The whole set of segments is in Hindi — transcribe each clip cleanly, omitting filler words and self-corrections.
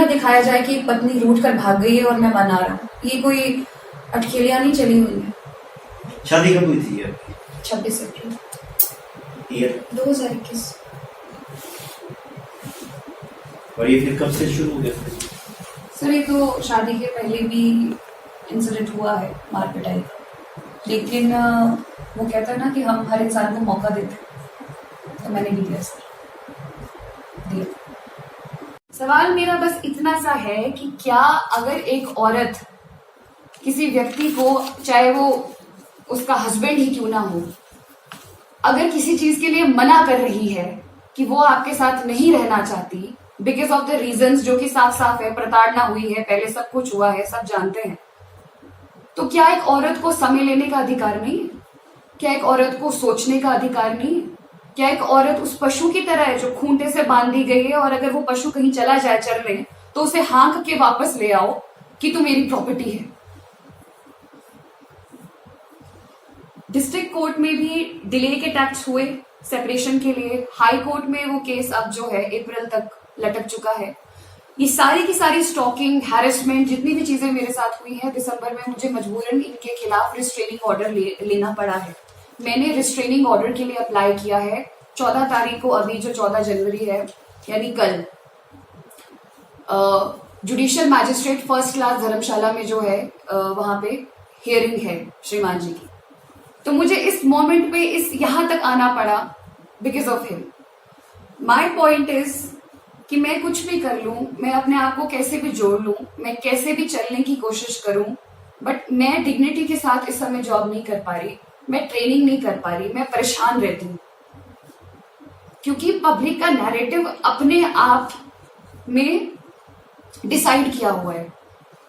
ना दिखाया जाए कि पत्नी रूठ कर भाग गई है और मैं मना रहा हूँ। ये कोई अटखेलियां नहीं चली हुई है। शादी कब हुई थी आपकी? 26 अप्रैल ईयर 2021। और ये फिर कब से शुरू हो गया? सर ये तो शादी के पहले भी इंसिडेंट हुआ है मार पिटाई का, लेकिन वो कहता है ना कि हम हर इंसान को मौका देते हैं, तो मैंने भी दिया सर, दिया। सवाल मेरा बस इतना सा है कि क्या अगर एक औरत किसी व्यक्ति को, चाहे वो उसका हस्बैंड ही क्यों ना हो, अगर किसी चीज के लिए मना कर रही है कि वो आपके साथ नहीं रहना चाहती बिकॉज ऑफ द रीजंस जो कि साफ साफ है, प्रताड़ना हुई है, पहले सब कुछ हुआ है, सब जानते हैं, तो क्या एक औरत को समय लेने का अधिकार नहीं है? क्या एक औरत को सोचने का अधिकार नहीं है? क्या एक औरत उस पशु की तरह है जो खूंटे से बांध दी गई है और अगर वो पशु कहीं चला जाए चरने तो उसे हाँक के वापस ले आओ कि तू मेरी प्रॉपर्टी है? डिस्ट्रिक्ट कोर्ट में भी डिले के टैक्स हुए सेपरेशन के लिए, हाई कोर्ट में वो केस अब जो है अप्रैल तक लटक चुका है। ये सारी की सारी स्टॉकिंग, हैरेसमेंट, जितनी भी चीजें मेरे साथ हुई हैं, दिसंबर में मुझे मजबूरन इनके खिलाफ रिस्ट्रेनिंग ऑर्डर लेना पड़ा है। मैंने रिस्ट्रेनिंग ऑर्डर के लिए अप्लाई किया है 14 तारीख को, अभी जो 14 जनवरी है यानी कल, जुडिशियल मैजिस्ट्रेट फर्स्ट क्लास धर्मशाला में जो है वहां पे हियरिंग है श्रीमान जी की। तो मुझे इस मोमेंट पे यहां तक आना पड़ा because of him. My point is कि मैं कुछ भी कर लूं, मैं अपने आप को कैसे भी जोड़ लूं, मैं कैसे भी चलने की कोशिश करूं, बट मैं डिग्निटी के साथ इस समय जॉब नहीं कर पा रही, मैं ट्रेनिंग नहीं कर पा रही, मैं परेशान रहती हूँ क्योंकि पब्लिक का नैरेटिव अपने आप में डिसाइड किया हुआ है।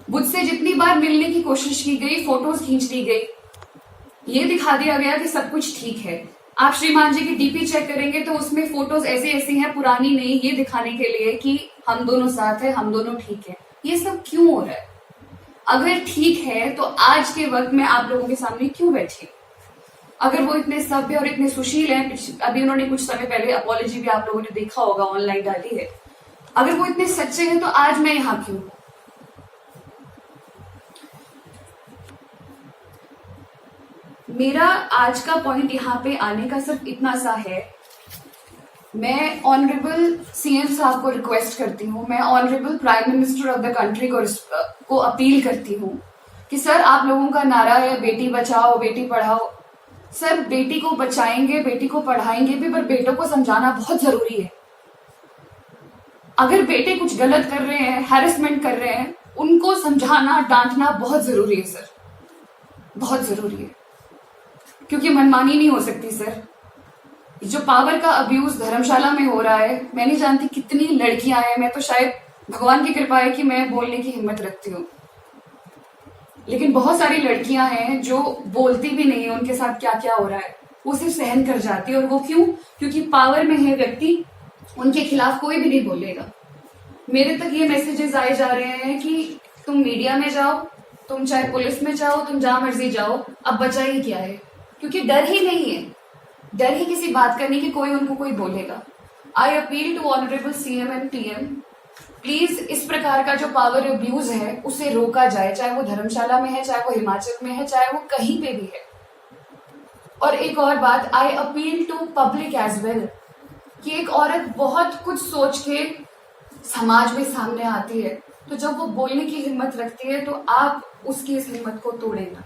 मुझसे जितनी बार मिलने की कोशिश की गई, फोटोज खींच ली गई, ये दिखा दिया गया कि सब कुछ ठीक है। आप श्रीमान जी की डीपी चेक करेंगे तो उसमें फोटोज ऐसी ऐसी हैं, पुरानी नहीं, ये दिखाने के लिए कि हम दोनों साथ हैं, हम दोनों ठीक है। ये सब क्यों हो रहा है? अगर ठीक है तो आज के वक्त में आप लोगों के सामने क्यों बैठी? अगर वो इतने सभ्य और इतने सुशील हैं, अभी उन्होंने कुछ समय पहले अपॉलॉजी भी आप लोगों ने देखा होगा ऑनलाइन डाली है, अगर वो इतने सच्चे हैं तो आज मैं यहाँ क्यों? मेरा आज का पॉइंट यहाँ पे आने का सिर्फ इतना सा है, मैं ऑनरेबल सीएम साहब को रिक्वेस्ट करती हूँ, मैं honourable prime minister of the country को अपील करती हूँ कि सर, आप लोगों का नारा है बेटी बचाओ बेटी पढ़ाओ। सर, बेटी को बचाएंगे, बेटी को पढ़ाएंगे भी, पर बेटों को समझाना बहुत जरूरी है। अगर बेटे कुछ गलत कर रहे हैं, हैरेसमेंट कर रहे हैं, उनको समझाना, डांटना बहुत जरूरी है सर, बहुत जरूरी है, क्योंकि मनमानी नहीं हो सकती सर। जो पावर का अब्यूज धर्मशाला में हो रहा है, मैं नहीं जानती कितनी लड़कियां हैं, मैं तो शायद भगवान की कृपा है कि मैं बोलने की हिम्मत रखती हूँ, लेकिन बहुत सारी लड़कियां हैं जो बोलती भी नहीं है उनके साथ क्या क्या हो रहा है, वो सिर्फ सहन कर जाती है। और वो क्यों? क्योंकि पावर में है व्यक्ति, उनके खिलाफ कोई भी नहीं बोलेगा। मेरे तक ये मैसेजेस आए जा रहे हैं कि तुम मीडिया में जाओ, तुम चाहे पुलिस में जाओ, तुम जहां मर्जी जाओ, अब बचा ही क्या है? क्योंकि डर ही नहीं है, डर ही किसी बात करने की, कोई उनको कोई बोलेगा। I appeal to honourable CM and PM, please इस प्रकार का जो पावर अब्यूज है उसे रोका जाए, चाहे वो धर्मशाला में है, चाहे वो हिमाचल में है, चाहे वो कहीं पे भी है। और एक और बात, I appeal to public as well, कि एक औरत बहुत कुछ सोच के समाज में सामने आती है, तो जब वो बोलने की हिम्मत रखती है तो आप उसकी इस हिम्मत को तोड़े ना।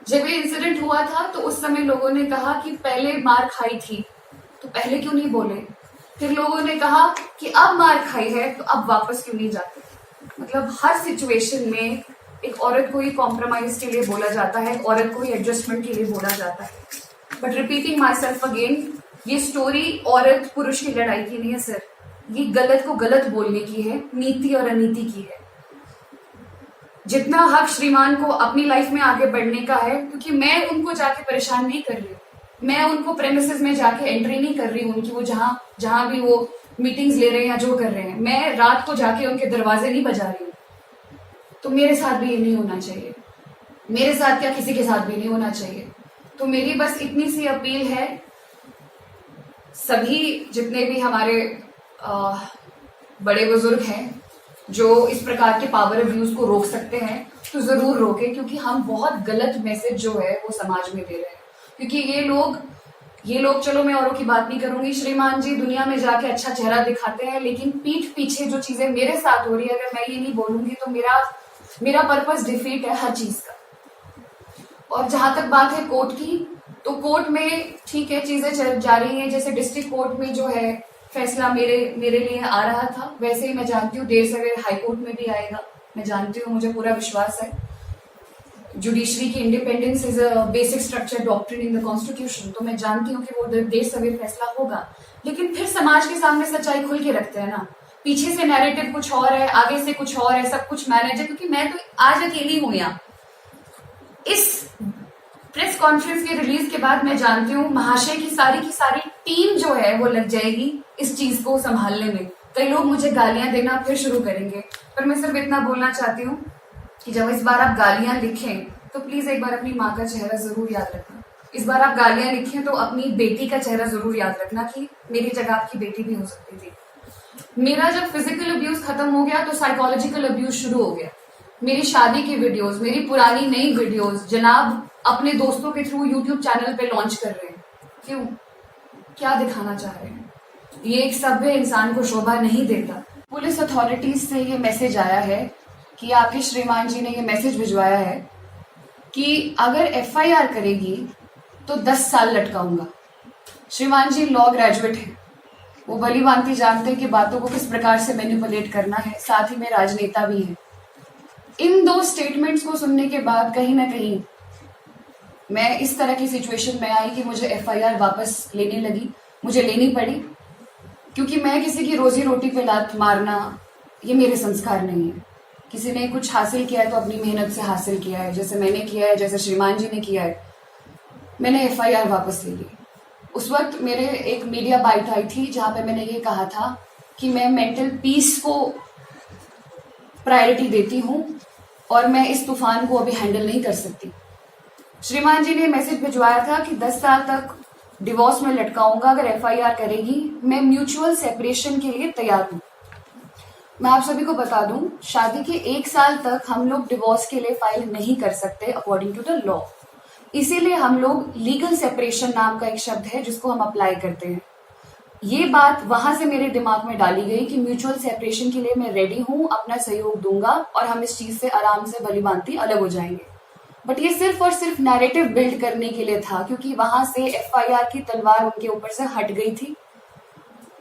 जब ये इंसिडेंट हुआ था तो उस समय लोगों ने कहा कि पहले मार खाई थी तो पहले क्यों नहीं बोले, फिर लोगों ने कहा कि अब मार खाई है तो अब वापस क्यों नहीं जाते। मतलब हर सिचुएशन में एक औरत को ही कॉम्प्रोमाइज के लिए बोला जाता है, औरत को ही एडजस्टमेंट के लिए बोला जाता है। But repeating my self again, ये स्टोरी औरत पुरुष की लड़ाई की नहीं है सर, ये गलत को गलत बोलने की है, नीति और अनीति की है। जितना हक श्रीमान को अपनी लाइफ में आगे बढ़ने का है, क्योंकि मैं उनको जाके परेशान नहीं कर रही हूँ, मैं उनको प्रेमिसेस में जाके एंट्री नहीं कर रही हूँ उनकी, वो जहां भी वो मीटिंग्स ले रहे हैं या जो कर रहे हैं, मैं रात को जाके उनके दरवाजे नहीं बजा रही हूँ। तो मेरे साथ भी ये नहीं होना चाहिए, मेरे साथ क्या किसी के साथ भी नहीं होना चाहिए। तो मेरी बस इतनी सी अपील है, सभी जितने भी हमारे बड़े बुजुर्ग हैं, जो इस प्रकार के पावर अब्यूज को रोक सकते हैं तो जरूर रोके, क्योंकि हम बहुत गलत मैसेज जो है वो समाज में दे रहे हैं। क्योंकि ये लोग चलो मैं औरों की बात नहीं करूंगी, श्रीमान जी दुनिया में जाके अच्छा चेहरा दिखाते हैं, लेकिन पीठ पीछे जो चीजें मेरे साथ हो रही है अगर मैं ये नहीं बोलूंगी तो मेरा पर्पस डिफीट है हर चीज का। और जहां तक बात है कोर्ट की, तो कोर्ट में ठीक है चीजें चल जा रही हैं। जैसे डिस्ट्रिक्ट कोर्ट में जो है फैसला मेरे लिए आ रहा था, वैसे ही मैं जानती हूँ देर सवेर हाई कोर्ट में भी आएगा। मैं जानती हूँ, मुझे पूरा विश्वास है। जुडिशरी की independence is a basic structure doctrine in the constitution, तो मैं जानती हूँ कि वो देर सवेर फैसला होगा। लेकिन फिर समाज के सामने सच्चाई खुल के रखते हैं ना, पीछे से नैरेटिव कुछ और है, आगे से कुछ और है, सब कुछ मैनेज है। क्योंकि मैं तो आज अकेली हूं यहाँ। इस प्रेस कॉन्फ्रेंस के रिलीज के बाद मैं जानती हूँ महाशय की सारी टीम जो है वो लग जाएगी इस चीज को संभालने में। कई लोग मुझे गालियां देना फिर शुरू करेंगे, पर मैं सिर्फ इतना बोलना चाहती हूँ कि जब इस बार आप गालियां लिखें तो प्लीज एक बार अपनी माँ का चेहरा जरूर याद रखना। इस बार आप गालियां लिखें तो अपनी बेटी का चेहरा जरूर याद रखना कि मेरी जगह आपकी बेटी भी हो सकती थी। मेरा जब फिजिकल अब्यूज खत्म हो गया तो साइकोलॉजिकल अब्यूज शुरू हो गया। मेरी शादी की वीडियोस, मेरी पुरानी नई वीडियोस जनाब अपने दोस्तों के थ्रू यूट्यूब चैनल पे लॉन्च कर रहे हैं। क्यों? क्या दिखाना चाह रहे हैं? ये एक सभ्य इंसान को शोभा नहीं देता। पुलिस अथॉरिटीज से ये मैसेज आया है कि आपके श्रीमान जी ने ये मैसेज भिजवाया है कि अगर एफआईआर करेगी तो 10 साल लटकाऊंगा। श्रीमान जी लॉ ग्रेजुएट हैं, वो भली भांति जानते हैं कि बातों को किस प्रकार से मैनिपुलेट करना है, साथ ही में राजनेता भी हैं। इन 2 स्टेटमेंट्स को सुनने के बाद कहीं ना कहीं मैं इस तरह की सिचुएशन में आई कि मुझे एफआईआर वापस लेने लगी, मुझे लेनी पड़ी, क्योंकि मैं किसी की रोजी रोटी पे लात मारना ये मेरे संस्कार नहीं है। किसी ने कुछ हासिल किया है तो अपनी मेहनत से हासिल किया है, जैसे मैंने किया है, जैसे श्रीमान जी ने किया है। मैंने एफआईआर वापस ले ली। उस वक्त मेरे एक मीडिया बाइट आई थी जहां पे मैंने ये कहा था कि मैं मेंटल पीस को प्रायोरिटी देती हूं और मैं इस तूफान को अभी हैंडल नहीं कर सकती। श्रीमान जी ने मैसेज भिजवाया था कि 10 साल तक डिवोर्स में लटकाऊंगा अगर एफआईआर करेगी। मैं म्यूचुअल सेपरेशन के लिए तैयार हूं। मैं आप सभी को बता दूं, शादी के 1 साल तक हम लोग डिवोर्स के लिए फाइल नहीं कर सकते अकॉर्डिंग टू द लॉ। इसीलिए हम लोग लीगल सेपरेशन नाम का एक शब्द है जिसको हम अप्लाई करते हैं। ये बात वहां से मेरे दिमाग में डाली गई कि म्यूचुअल सेपरेशन के लिए मैं रेडी हूं, अपना सहयोग दूंगा और हम इस चीज से आराम से भली भांति अलग हो जाएंगे। बट ये सिर्फ और सिर्फ नैरेटिव बिल्ड करने के लिए था, क्योंकि वहां से एफआईआर की तलवार उनके ऊपर से हट गई थी।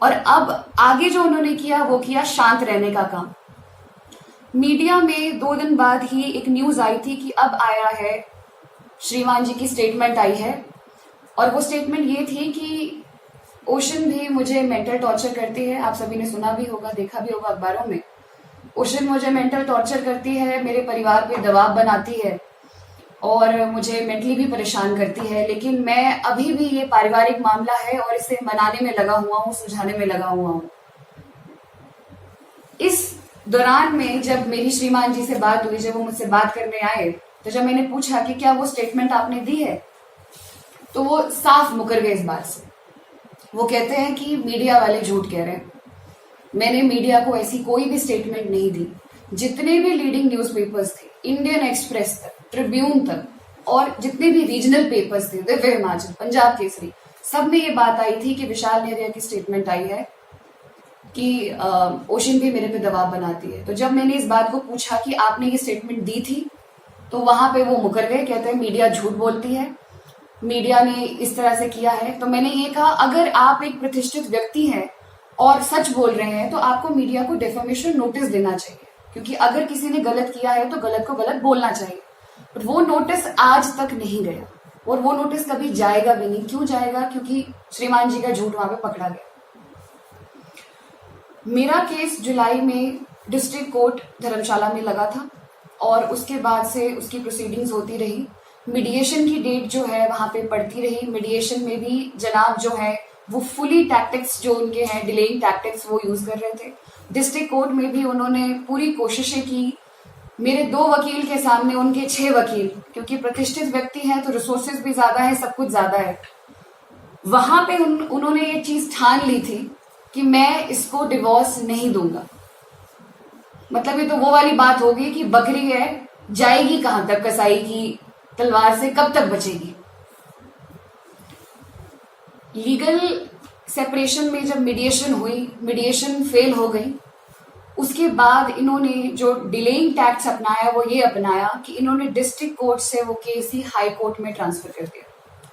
और अब आगे जो उन्होंने किया वो किया शांत रहने का काम। मीडिया में 2 दिन बाद ही एक न्यूज आई थी कि अब आया है, श्रीमान जी की स्टेटमेंट आई है, और वो स्टेटमेंट ये थी कि ओशन भी मुझे मेंटल टॉर्चर करती है। आप सभी ने सुना भी होगा, देखा भी होगा अखबारों में। ओशन मुझे मेंटल टॉर्चर करती है, मेरे परिवार पे दबाव बनाती है और मुझे मेंटली भी परेशान करती है। लेकिन मैं अभी भी, ये पारिवारिक मामला है और इसे मनाने में लगा हुआ हूँ, सुलझाने में लगा हुआ हूँ। इस दौरान में जब मेरी श्रीमान जी से बात हुई, जब वो मुझसे बात करने आए, तो जब मैंने पूछा कि क्या वो स्टेटमेंट आपने दी है, तो वो साफ मुकर गए इस बात से। वो कहते हैं कि मीडिया वाले झूठ कह रहे हैं। मैंने मीडिया को ऐसी कोई भी स्टेटमेंट नहीं दी। जितने भी लीडिंग न्यूज़पेपर्स थे, इंडियन एक्सप्रेस तक, ट्रिब्यून तक, और जितने भी रीजनल पेपर्स थे, दिव्य हिमाचल, पंजाब केसरी, सब में ये बात आई थी कि विशाल नेहरिया की स्टेटमेंट आई है कि ओशन भी मेरे पे दबाव बनाती है। तो जब मैंने इस बात को पूछा कि आपने ये स्टेटमेंट दी थी, तो वहां पे वो मुकर गए। कहते हैं मीडिया झूठ बोलती है, मीडिया ने इस तरह से किया है। तो मैंने ये कहा, अगर आप एक प्रतिष्ठित व्यक्ति हैं और सच बोल रहे हैं तो आपको मीडिया को डेफेमेशन नोटिस देना चाहिए, क्योंकि अगर किसी ने गलत किया है तो गलत को गलत बोलना चाहिए। बट वो नोटिस आज तक नहीं गया और वो नोटिस कभी जाएगा भी नहीं। क्यों जाएगा? क्योंकि श्रीमान जी का झूठ वहां पे पकड़ा गया। मेरा केस जुलाई में डिस्ट्रिक्ट कोर्ट धर्मशाला में लगा था और उसके बाद से उसकी प्रोसीडिंग्स होती रही। मीडिएशन की डेट जो है वहां पे पड़ती रही। मीडिएशन में भी जनाब जो है वो फुली टैक्टिक्स जो उनके हैं, डिलेइंग टैक्टिक्स, वो यूज कर रहे थे। डिस्ट्रिक्ट कोर्ट में भी उन्होंने पूरी कोशिशें की। मेरे 2 वकील के सामने उनके 6 वकील, क्योंकि प्रतिष्ठित व्यक्ति हैं तो रिसोर्सेज भी ज्यादा है, सब कुछ ज्यादा है। वहां पे उन्होंने ये चीज ठान ली थी कि मैं इसको डिवोर्स नहीं दूंगा। मतलब ये तो वो वाली बात होगी कि बकरी है, जाएगी कहां तक, कसाई की तलवार से कब तक बचेगी। लीगल सेपरेशन में जब मीडिएशन हुई, मीडिएशन फेल हो गई, उसके बाद इन्होंने जो डिलेइंग टैक्ट्स अपनाया वो ये अपनाया कि इन्होंने डिस्ट्रिक्ट कोर्ट से वो केस ही हाई कोर्ट में ट्रांसफर कर दिया,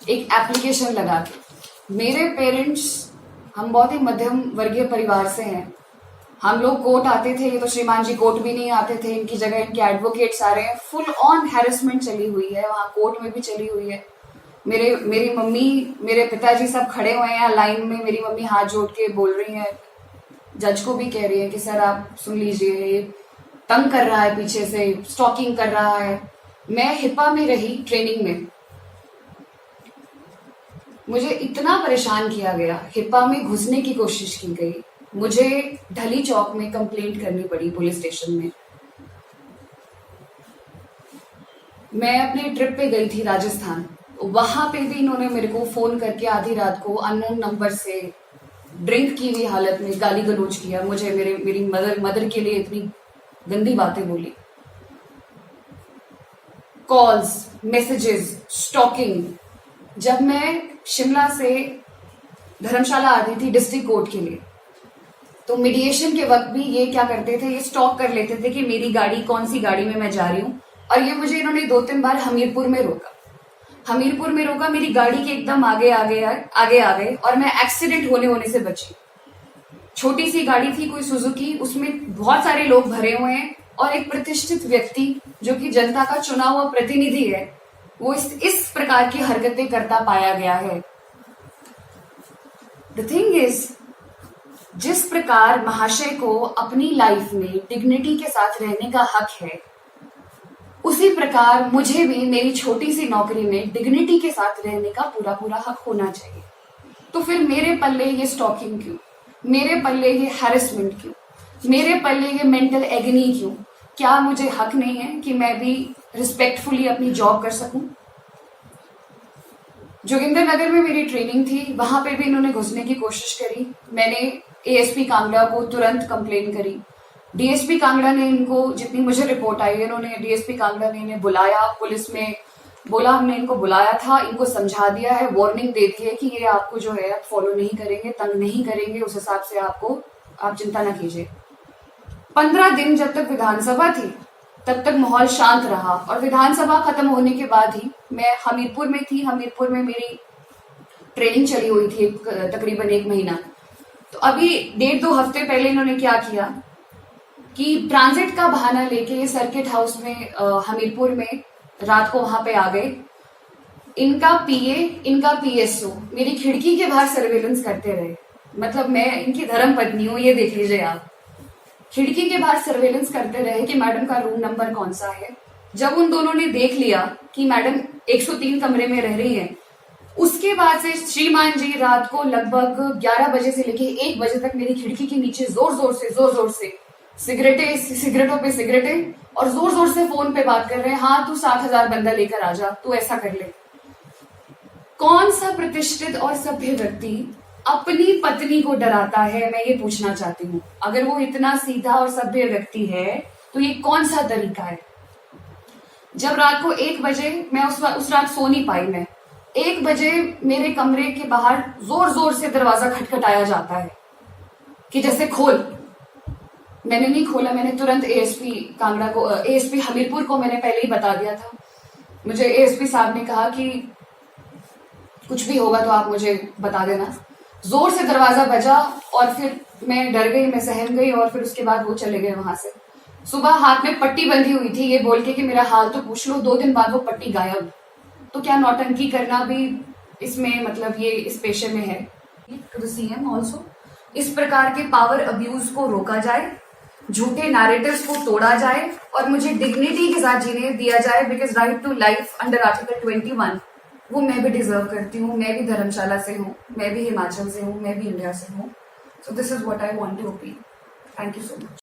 एक एप्लीकेशन लगा के। मेरे पेरेंट्स, हम बहुत ही मध्यम वर्गीय परिवार से हैं, हम लोग कोर्ट आते थे, ये तो श्रीमान जी कोर्ट भी नहीं आते थे, इनकी जगह इनके एडवोकेट्स आ रहे हैं। फुल ऑन हैरेसमेंट चली हुई है, वहां कोर्ट में भी चली हुई है। मेरी मम्मी, मेरे पिताजी सब खड़े हुए हैं लाइन में, मेरी मम्मी हाथ जोड़ के बोल रही है, जज को भी कह रही है कि सर आप सुन लीजिए, ये तंग कर रहा है, पीछे से स्टॉकिंग कर रहा है। मैं हिपा में रही ट्रेनिंग में, मुझे इतना परेशान किया गया, हिपा में घुसने की कोशिश की गई, मुझे ढली चौक में कंप्लेंट करनी पड़ी पुलिस स्टेशन में। मैं अपने ट्रिप पे गई थी राजस्थान, वहां पे भी इन्होंने मेरे को फोन करके आधी रात को अननोन नंबर से ड्रिंक की हुई हालत में गाली गलौज किया, मुझे मेरी मदर के लिए इतनी गंदी बातें बोली। Calls, messages, stalking. जब मैं शिमला से धर्मशाला आती थी डिस्ट्रिक्ट कोर्ट के लिए, तो मीडिएशन के वक्त भी ये क्या करते थे, ये स्टॉक कर लेते थे कि मेरी गाड़ी, कौन सी गाड़ी में मैं जा रही हूं। और ये मुझे इन्होंने 2-3 बार हमीरपुर में रोका, मेरी गाड़ी के एकदम आगे आ गए और मैं एक्सीडेंट होने से बची। छोटी सी गाड़ी थी, कोई सुजुकी, उसमें बहुत सारे लोग भरे हुए हैं और एक प्रतिष्ठित व्यक्ति जो कि जनता का चुना हुआ प्रतिनिधि है, वो इस प्रकार की हरकतें करता पाया गया है। द थिंग इज, जिस प्रकार महाशय को अपनी लाइफ में डिग्निटी के साथ रहने का हक है, उसी प्रकार मुझे भी मेरी छोटी सी नौकरी में डिग्निटी के साथ रहने का पूरा हक होना चाहिए। तो फिर मेरे पल्ले ये स्टॉकिंग क्यों, मेरे पल्ले ये हैरेसमेंट क्यों, मेरे पल्ले ये मेंटल एगनी क्यों? क्या मुझे हक नहीं है कि मैं भी रिस्पेक्टफुली अपनी जॉब कर सकूं? जोगिंदर नगर में मेरी ट्रेनिंग थी, वहां पे भी इन्होंने घुसने की कोशिश करी। मैंने एएसपी कांगड़ा को तुरंत कंप्लेन करी। डीएसपी कांगड़ा ने इनको, जितनी मुझे रिपोर्ट आई, इन्होंने डीएसपी कांगड़ा ने इन्हें बुलाया, पुलिस में बोला हमने इनको बुलाया था, इनको समझा दिया है, वार्निंग दे दी है कि ये आपको जो है फॉलो नहीं करेंगे, तंग नहीं करेंगे, उस हिसाब से आप चिंता ना कीजिए। 15 दिन जब तक विधानसभा थी तब तक माहौल शांत रहा, और विधानसभा खत्म होने के बाद ही मैं हमीरपुर में थी। हमीरपुर में मेरी ट्रेनिंग चली हुई थी तकरीबन 1 महीना। तो अभी 1.5-2 हफ्ते पहले इन्होंने क्या किया कि ट्रांजिट का बहाना लेके ये सर्किट हाउस में हमीरपुर में रात को वहां पे आ गए। इनका पीए, इनका पीएसओ मेरी खिड़की के बाहर सर्वेलेंस करते रहे। मतलब मैं इनकी धर्म पत्नी हूँ, ये देख लीजिए आप। खिड़की के बाहर सर्वेलेंस करते रहे कि मैडम का रूम नंबर कौन सा है। जब उन दोनों ने देख लिया कि मैडम 103 कमरे में रह रही हैं, उसके बाद से श्रीमान जी रात को लगभग 11 बजे से लेके 1 बजे तक मेरी खिड़की के नीचे जोर जोर से सिगरेटों पे सिगरेटें और जोर जोर से फोन पे बात कर रहे हैं। हाँ, तू 7,000 बंदा लेकर आ जा, तू ऐसा कर ले। कौन सा प्रतिष्ठित और सभ्य व्यक्ति अपनी पत्नी को डराता है, मैं ये पूछना चाहती हूँ। अगर वो इतना सीधा और सभ्य व्यक्ति है तो ये कौन सा तरीका है? जब रात को 1 बजे, मैं उस रात सो नहीं पाई, मैं 1 बजे मेरे कमरे के बाहर जोर जोर से दरवाजा खटखटाया जाता है कि जैसे खोल। मैंने नहीं खोला, मैंने तुरंत एएसपी कांगड़ा को, एएसपी हमीरपुर को मैंने पहले ही बता दिया था। मुझे एएसपी साहब ने कहा कि कुछ भी होगा तो आप मुझे बता देना। जोर से दरवाजा बजा और फिर मैं डर गई, मैं सहम गई, और फिर उसके बाद वो चले गए वहां से। सुबह हाथ में पट्टी बंधी हुई थी, ये बोल के कि मेरा हाल तो पूछ लो। 2 दिन बाद वो पट्टी गायब। तो क्या नौटंकी करना भी इसमें, मतलब ये इस पेशे में है? टू द सीएम ऑल्सो, इस प्रकार के पावर अब्यूज को रोका जाए, झूठे नैरेटिव्स को तोड़ा जाए और मुझे डिग्निटी के साथ जीने दिया जाए। Because right to life under article 21 वो मैं भी डिजर्व करती हूँ। मैं भी धर्मशाला से हूँ, मैं भी हिमाचल से हूँ, मैं भी इंडिया से हूँ। So this is what I want to appeal. Thank you so much.